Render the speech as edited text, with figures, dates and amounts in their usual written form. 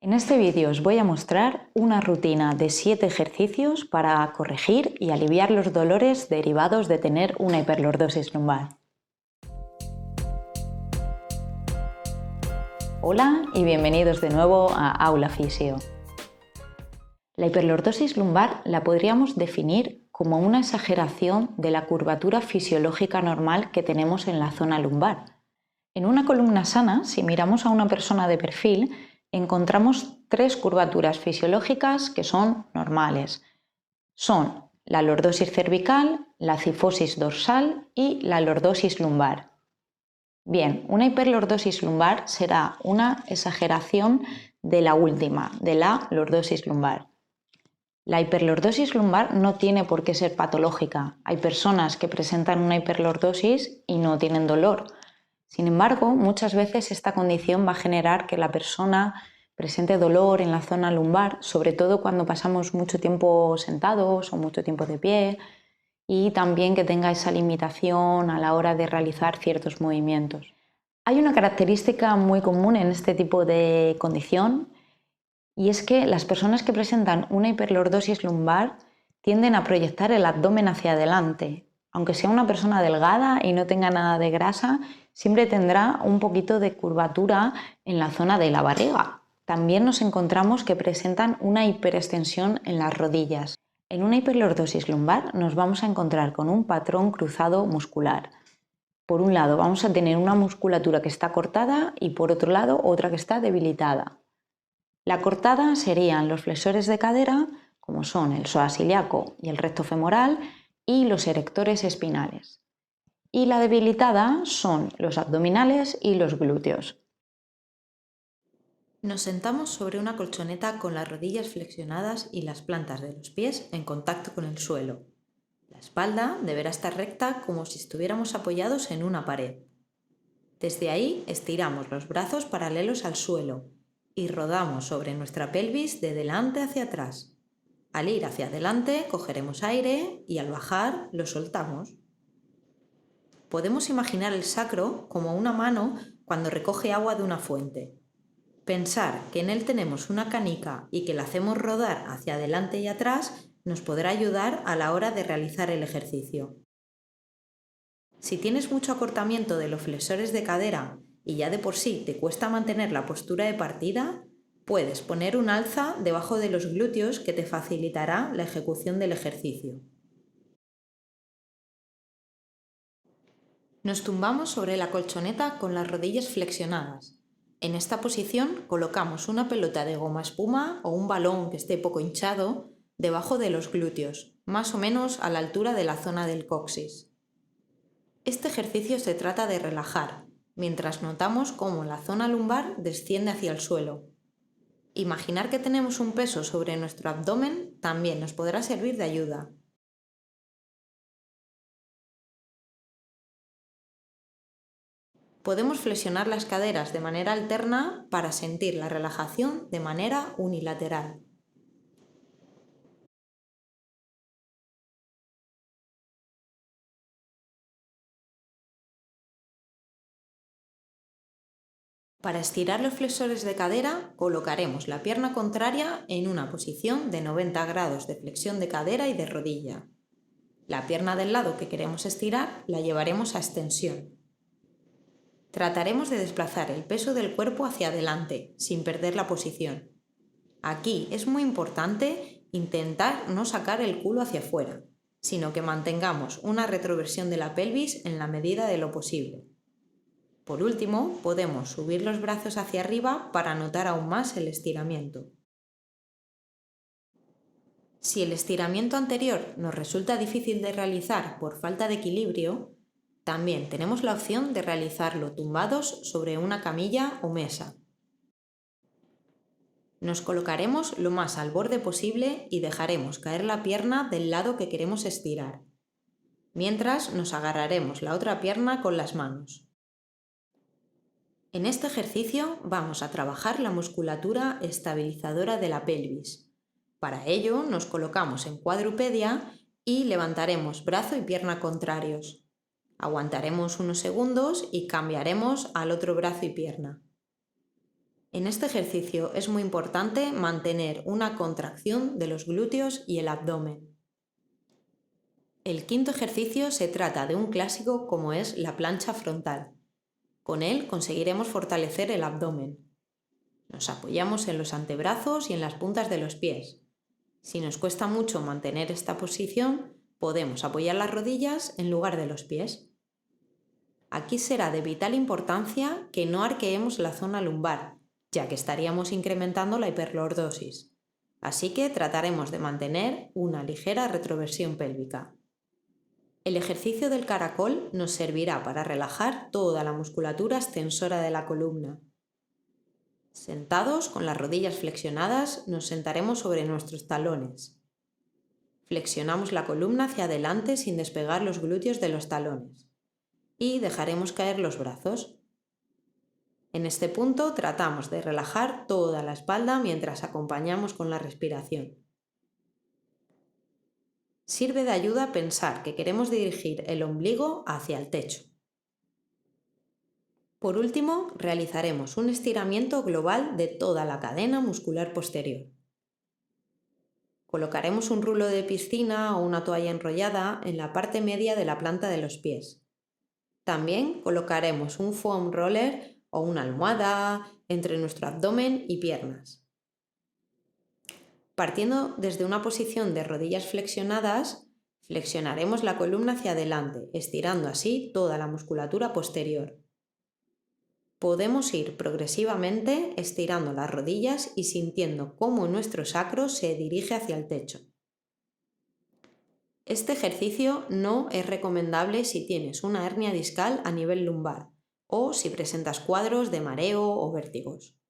En este vídeo os voy a mostrar una rutina de 7 ejercicios para corregir y aliviar los dolores derivados de tener una hiperlordosis lumbar. Hola y bienvenidos de nuevo a Aula Fisio. La hiperlordosis lumbar la podríamos definir como una exageración de la curvatura fisiológica normal que tenemos en la zona lumbar. En una columna sana, si miramos a una persona de perfil, encontramos 3 curvaturas fisiológicas que son normales. Son la lordosis cervical, la cifosis dorsal y la lordosis lumbar. Bien, una hiperlordosis lumbar será una exageración de la última, de la lordosis lumbar. La hiperlordosis lumbar no tiene por qué ser patológica. Hay personas que presentan una hiperlordosis y no tienen dolor. Sin embargo, muchas veces esta condición va a generar que la persona presente dolor en la zona lumbar, sobre todo cuando pasamos mucho tiempo sentados o mucho tiempo de pie, y también que tenga esa limitación a la hora de realizar ciertos movimientos. Hay una característica muy común en este tipo de condición, y es que las personas que presentan una hiperlordosis lumbar tienden a proyectar el abdomen hacia adelante. Aunque sea una persona delgada y no tenga nada de grasa, siempre tendrá un poquito de curvatura en la zona de la barriga. También nos encontramos que presentan una hiperextensión en las rodillas. En una hiperlordosis lumbar nos vamos a encontrar con un patrón cruzado muscular. Por un lado vamos a tener una musculatura que está cortada y por otro lado otra que está debilitada. La cortada serían los flexores de cadera, como son el psoas ilíaco y el recto femoral, y los erectores espinales. Y la debilitada son los abdominales y los glúteos. Nos sentamos sobre una colchoneta con las rodillas flexionadas y las plantas de los pies en contacto con el suelo. La espalda deberá estar recta como si estuviéramos apoyados en una pared. Desde ahí estiramos los brazos paralelos al suelo y rodamos sobre nuestra pelvis de delante hacia atrás. Al ir hacia adelante cogeremos aire y al bajar lo soltamos. Podemos imaginar el sacro como una mano cuando recoge agua de una fuente. Pensar que en él tenemos una canica y que la hacemos rodar hacia adelante y atrás nos podrá ayudar a la hora de realizar el ejercicio. Si tienes mucho acortamiento de los flexores de cadera y ya de por sí te cuesta mantener la postura de partida, puedes poner un alza debajo de los glúteos que te facilitará la ejecución del ejercicio. Nos tumbamos sobre la colchoneta con las rodillas flexionadas. En esta posición colocamos una pelota de goma espuma o un balón que esté poco hinchado debajo de los glúteos, más o menos a la altura de la zona del coxis. Este ejercicio se trata de relajar, mientras notamos cómo la zona lumbar desciende hacia el suelo. Imaginar que tenemos un peso sobre nuestro abdomen también nos podrá servir de ayuda. Podemos flexionar las caderas de manera alterna para sentir la relajación de manera unilateral. Para estirar los flexores de cadera, colocaremos la pierna contraria en una posición de 90 grados de flexión de cadera y de rodilla. La pierna del lado que queremos estirar la llevaremos a extensión. Trataremos de desplazar el peso del cuerpo hacia adelante, sin perder la posición. Aquí es muy importante intentar no sacar el culo hacia afuera, sino que mantengamos una retroversión de la pelvis en la medida de lo posible. Por último, podemos subir los brazos hacia arriba para notar aún más el estiramiento. Si el estiramiento anterior nos resulta difícil de realizar por falta de equilibrio, también tenemos la opción de realizarlo tumbados sobre una camilla o mesa. Nos colocaremos lo más al borde posible y dejaremos caer la pierna del lado que queremos estirar. Mientras nos agarraremos la otra pierna con las manos. En este ejercicio vamos a trabajar la musculatura estabilizadora de la pelvis. Para ello nos colocamos en cuadrupedia y levantaremos brazo y pierna contrarios. Aguantaremos unos segundos y cambiaremos al otro brazo y pierna. En este ejercicio es muy importante mantener una contracción de los glúteos y el abdomen. El quinto ejercicio se trata de un clásico como es la plancha frontal. Con él conseguiremos fortalecer el abdomen. Nos apoyamos en los antebrazos y en las puntas de los pies. Si nos cuesta mucho mantener esta posición, podemos apoyar las rodillas en lugar de los pies. Aquí será de vital importancia que no arqueemos la zona lumbar, ya que estaríamos incrementando la hiperlordosis. Así que trataremos de mantener una ligera retroversión pélvica. El ejercicio del caracol nos servirá para relajar toda la musculatura extensora de la columna. Sentados, con las rodillas flexionadas, nos sentaremos sobre nuestros talones. Flexionamos la columna hacia adelante sin despegar los glúteos de los talones. Y dejaremos caer los brazos. En este punto tratamos de relajar toda la espalda mientras acompañamos con la respiración. Sirve de ayuda pensar que queremos dirigir el ombligo hacia el techo. Por último, realizaremos un estiramiento global de toda la cadena muscular posterior. Colocaremos un rulo de piscina o una toalla enrollada en la parte media de la planta de los pies. También colocaremos un foam roller o una almohada entre nuestro abdomen y piernas. Partiendo desde una posición de rodillas flexionadas, flexionaremos la columna hacia adelante, estirando así toda la musculatura posterior. Podemos ir progresivamente estirando las rodillas y sintiendo cómo nuestro sacro se dirige hacia el techo. Este ejercicio no es recomendable si tienes una hernia discal a nivel lumbar o si presentas cuadros de mareo o vértigos.